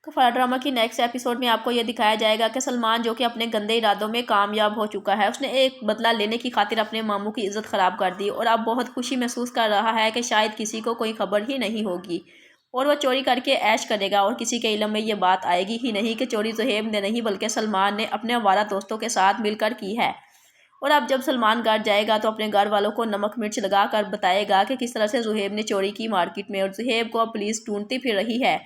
کفارہ ڈرامہ کی next episode میں آپ کو یہ دکھایا جائے گا کہ سلمان جو کہ اپنے گندے ارادوں میں کامیاب ہو چکا ہے، اس نے ایک بدلہ لینے کی خاطر اپنے ماموں کی عزت خراب کر دی اور اب بہت خوشی محسوس کر رہا ہے کہ شاید کسی کو کوئی خبر ہی نہیں ہوگی اور وہ چوری کر کے عیش کرے گا اور کسی کے علم میں یہ بات آئے گی ہی نہیں کہ چوری زہیب نے نہیں بلکہ سلمان نے اپنے آوارہ دوستوں کے ساتھ مل کر کی ہے۔ اور اب جب سلمان گھر جائے گا تو اپنے گھر والوں کو نمک مرچ لگا کر بتائے گا کہ کس طرح سے زہیب نے چوری کی مارکیٹ میں، اور زہیب کو اب پولیس ڈھونڈتی پھر رہی ہے۔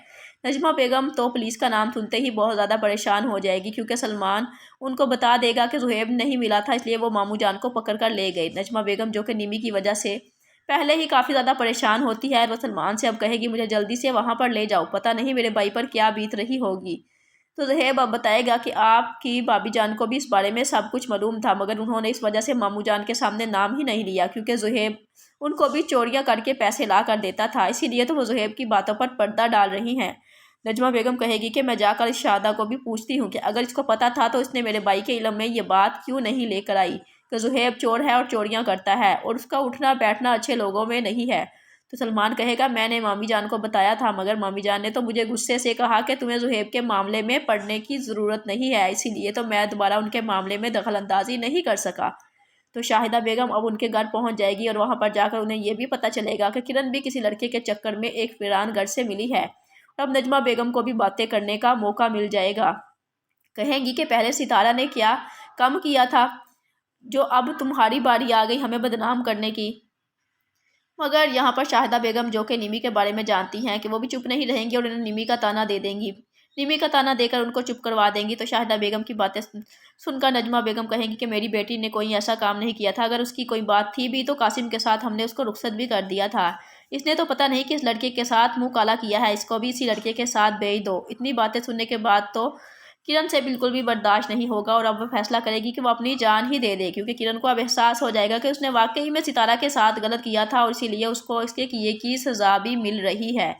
نجمہ بیگم تو پولیس کا نام سنتے ہی بہت زیادہ پریشان ہو جائے گی کیونکہ سلمان ان کو بتا دے گا کہ زہیب نہیں ملا تھا، اس لیے وہ ماموں جان کو پکڑ کر لے گئے۔ نجمہ بیگم جو کہ نیمی کی وجہ سے پہلے ہی کافی زیادہ پریشان ہوتی ہے، وہ سلمان سے اب کہے گی مجھے جلدی سے وہاں پر لے جاؤ، پتہ نہیں میرے بھائی پر کیا بیت رہی ہوگی۔ تو زہیب اب بتائے گا کہ آپ کی بھابھی جان کو بھی اس بارے میں سب کچھ معلوم تھا، مگر انہوں نے اس وجہ سے ماموں جان کے سامنے نام ہی نہیں لیا کیونکہ زہیب ان کو بھی چوریاں کر کے پیسے لا کر دیتا تھا، اسی لیے تو وہ زہیب کی باتوں پر پردہ ڈال رہی ہیں۔ نجمہ بیگم کہے گی کہ میں جا کر اس شہادہ کو بھی پوچھتی ہوں کہ اگر اس کو پتہ تھا تو اس نے میرے بھائی کے علم میں یہ بات کیوں نہیں لے کر آئی کہ زہیب چور ہے اور چوریاں کرتا ہے اور اس کا اٹھنا بیٹھنا اچھے لوگوں میں نہیں ہے۔ تو سلمان کہے گا میں نے مامی جان کو بتایا تھا، مگر مامی جان نے تو مجھے غصے سے کہا کہ تمہیں زہیب کے معاملے میں پڑنے کی ضرورت نہیں ہے، اسی لیے تو میں دوبارہ ان کے معاملے میں دخل اندازی نہیں کر سکا۔ تو شاہدہ بیگم اب ان کے گھر پہنچ جائے گی اور وہاں پر جا کر انہیں یہ بھی پتہ چلے گا کہ کرن بھی کسی لڑکے کے چکر میں ایک ویران گھر سے ملی ہے۔ اب نجمہ بیگم کو بھی باتیں کرنے کا موقع مل جائے گا، کہیں گی کہ پہلے ستارہ نے کیا کم کیا تھا جو اب تمہاری باری آ گئی ہمیں بدنام کرنے کی۔ مگر یہاں پر شاہدہ بیگم جو کہ نیمی کے بارے میں جانتی ہیں کہ وہ بھی چپ نہیں رہیں گی اور انہیں نیمی کا تانا دے دیں گی، نیمی کا تانا دے کر ان کو چپ کروا دیں گی۔ تو شاہدہ بیگم کی باتیں سن کر نجمہ بیگم کہیں گی کہ میری بیٹی نے کوئی ایسا کام نہیں کیا تھا، اگر اس کی کوئی بات تھی بھی تو قاسم کے ساتھ ہم نے اس کو رخصت بھی کر دیا تھا، اس نے تو پتہ نہیں کس لڑکے کے ساتھ منہ کالا کیا ہے، اس کو بھی اسی لڑکے کے ساتھ بھیج دو۔ اتنی باتیں سننے کے بعد تو کرن سے بالکل بھی برداشت نہیں ہوگا اور اب وہ فیصلہ کرے گی کہ وہ اپنی جان ہی دے دے کیونکہ کرن کو اب احساس ہو جائے گا کہ اس نے واقعی میں ستارہ کے ساتھ غلط کیا تھا اور اسی لیے اس کو اس کے کیے کی سزا بھی مل رہی ہے۔